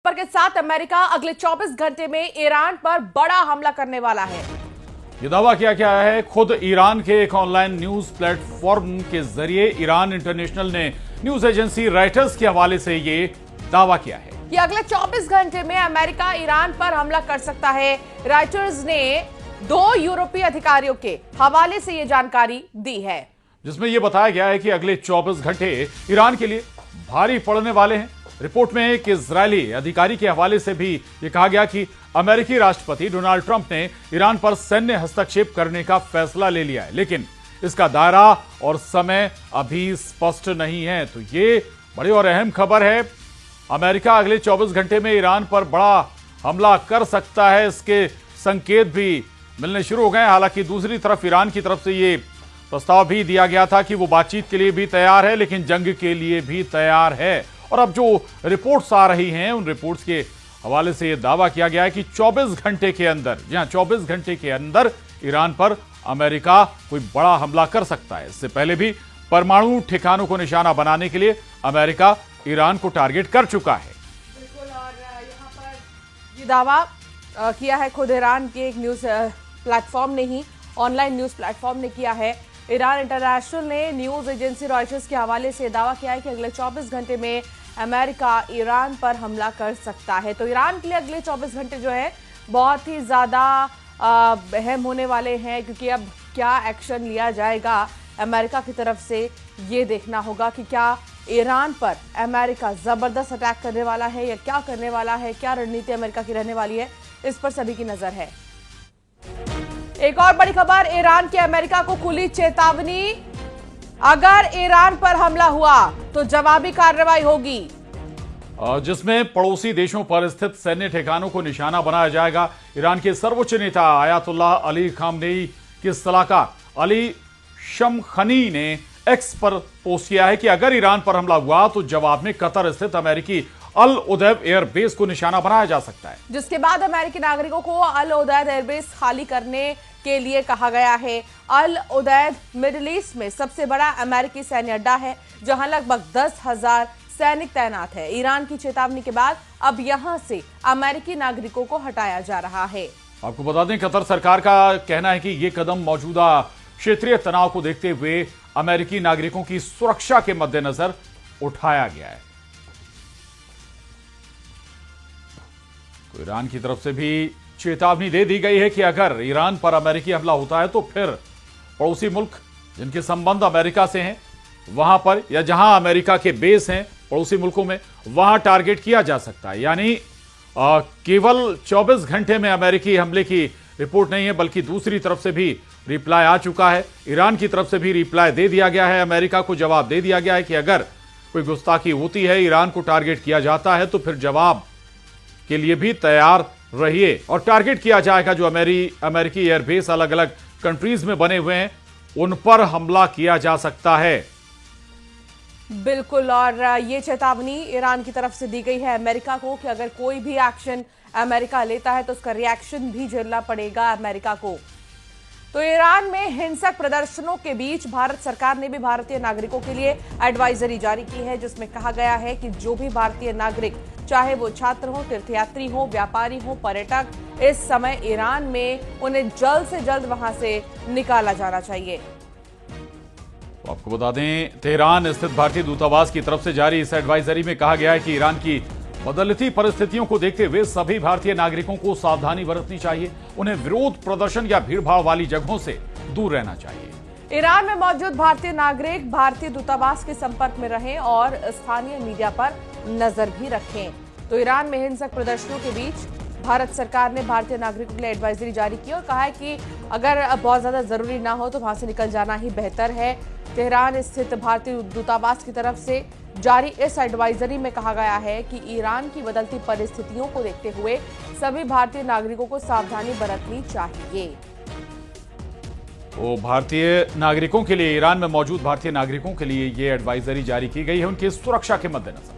खबर के साथ अमेरिका अगले 24 घंटे में ईरान पर बड़ा हमला करने वाला है। ये दावा किया गया है खुद ईरान के एक ऑनलाइन न्यूज प्लेटफॉर्म के जरिए। ईरान इंटरनेशनल ने न्यूज एजेंसी रॉयटर्स के हवाले से ये दावा किया है कि अगले 24 घंटे में अमेरिका ईरान पर हमला कर सकता है। रॉयटर्स ने 2 यूरोपीय अधिकारियों के हवाले से ये जानकारी दी है, जिसमें यह बताया गया है कि अगले 24 घंटे ईरान के लिए भारी पड़ने वाले हैं। रिपोर्ट में एक इजरायली अधिकारी के हवाले से भी यह कहा गया कि अमेरिकी राष्ट्रपति डोनाल्ड ट्रंप ने ईरान पर सैन्य हस्तक्षेप करने का फैसला ले लिया है, लेकिन इसका दायरा और समय अभी स्पष्ट नहीं है। तो ये बड़ी और अहम खबर है। अमेरिका अगले 24 घंटे में ईरान पर बड़ा हमला कर सकता है, इसके संकेत भी मिलने शुरू हो गए। हालांकि दूसरी तरफ ईरान की तरफ से ये प्रस्ताव भी दिया गया था कि वो बातचीत के लिए भी तैयार है, लेकिन जंग के लिए भी तैयार है। और अब जो रिपोर्ट्स आ रही हैं, उन रिपोर्ट्स के हवाले से यह दावा किया गया है कि 24 घंटे के अंदर, जी हां, 24 घंटे के अंदर ईरान पर अमेरिका कोई बड़ा हमला कर सकता है। इससे पहले भी परमाणु ठिकानों को निशाना बनाने के लिए अमेरिका ईरान को टारगेट कर चुका है। बिल्कुल, और यहाँ पर ये दावा किया है खुद ईरान के एक न्यूज प्लेटफॉर्म ने ही, ऑनलाइन न्यूज प्लेटफॉर्म ने किया है। ईरान इंटरनेशनल ने न्यूज एजेंसी रॉयटर्स के हवाले से दावा किया है कि अगले 24 घंटे में अमेरिका ईरान पर हमला कर सकता है। तो ईरान के लिए अगले 24 घंटे जो है बहुत ही ज़्यादा अहम होने वाले हैं, क्योंकि अब क्या एक्शन लिया जाएगा अमेरिका की तरफ से ये देखना होगा कि क्या ईरान पर अमेरिका ज़बरदस्त अटैक करने वाला है या क्या करने वाला है, क्या रणनीति अमेरिका की रहने वाली है, इस पर सभी की नज़र है। एक और बड़ी खबर, ईरान की अमेरिका को खुली चेतावनी, अगर ईरान पर हमला हुआ तो जवाबी कार्रवाई होगी, जिसमें पड़ोसी देशों पर स्थित सैन्य ठिकानों को निशाना बनाया जाएगा। ईरान के सर्वोच्च नेता आयतुल्लाह अली खामनेई के सलाहकार अली शमखनी ने एक्स पर पोस्ट किया है कि अगर ईरान पर हमला हुआ तो जवाब में कतर स्थित अमेरिकी अल उदैद एयरबेस को निशाना बनाया जा सकता है, जिसके बाद अमेरिकी नागरिकों को अल उदैद एयरबेस खाली करने के लिए कहा गया है। अल उदैद मिडिल ईस्ट में सबसे बड़ा अमेरिकी सैन्य अड्डा है, जहां लगभग 10,000 सैनिक तैनात है। ईरान की चेतावनी के बाद अब यहां से अमेरिकी नागरिकों को हटाया जा रहा है। आपको बता दें, कतर सरकार का कहना है कि यह कदम मौजूदा क्षेत्रीय तनाव को देखते हुए अमेरिकी नागरिकों की सुरक्षा के मद्देनजर उठाया गया है। तो ईरान की तरफ से भी चेतावनी दे दी गई है कि अगर ईरान पर अमेरिकी हमला होता है तो फिर पड़ोसी मुल्क जिनके संबंध अमेरिका से हैं वहां पर, या जहां अमेरिका के बेस हैं पड़ोसी मुल्कों में, वहां टारगेट किया जा सकता है। यानी केवल 24 घंटे में अमेरिकी हमले की रिपोर्ट नहीं है, बल्कि दूसरी तरफ से भी रिप्लाई आ चुका है। ईरान की तरफ से भी रिप्लाई दे दिया गया है, अमेरिका को जवाब दे दिया गया है कि अगर कोई गुस्ताखी होती है, ईरान को टारगेट किया जाता है, तो फिर जवाब के लिए भी तैयार रहिए। और टारगेट किया जाएगा जो अमेरिकी एयरबेस अलग अलग कंट्रीज में बने हुए हैं, उन पर हमला किया जा सकता है। बिल्कुल, और ये चेतावनी ईरान की तरफ से दी गई है अमेरिका को कि अगर कोई भी एक्शन अमेरिका लेता है तो उसका रिएक्शन भी झेलना पड़ेगा अमेरिका को। तो ईरान में हिंसक प्रदर्शनों के बीच भारत सरकार ने भी भारतीय नागरिकों के लिए एडवाइजरी जारी की है, जिसमें कहा गया है कि जो भी भारतीय नागरिक, चाहे वो छात्र हो, तीर्थयात्री हो, व्यापारी हो, पर्यटक, इस समय ईरान में उन्हें जल्द से जल्द वहां से निकाला जाना चाहिए। तो आपको बता दें, तेहरान स्थित भारतीय दूतावास की तरफ से जारी इस एडवाइजरी में कहा गया है कि ईरान की बदलती परिस्थितियों को देखते हुए सभी भारतीय नागरिकों को सावधानी बरतनी चाहिए। उन्हें विरोध प्रदर्शन या भीड़भाड़ वाली जगहों से दूर रहना चाहिए। ईरान में मौजूद भारतीय नागरिक भारतीय दूतावास के संपर्क में रहें और स्थानीय मीडिया पर नजर भी रखें। तो ईरान में हिंसक प्रदर्शनों के बीच भारत सरकार ने भारतीय नागरिकों के लिए एडवाइजरी जारी की और कहा है कि अगर बहुत ज्यादा जरूरी ना हो तो वहां से निकल जाना ही बेहतर है। तेहरान स्थित भारतीय दूतावास की तरफ से जारी इस एडवाइजरी में कहा गया है कि ईरान की बदलती परिस्थितियों को देखते हुए सभी भारतीय नागरिकों को सावधानी बरतनी चाहिए। तो भारतीय नागरिकों के लिए, ईरान में मौजूद भारतीय नागरिकों के लिए ये एडवाइजरी जारी की गई है उनकी सुरक्षा के मद्देनजर।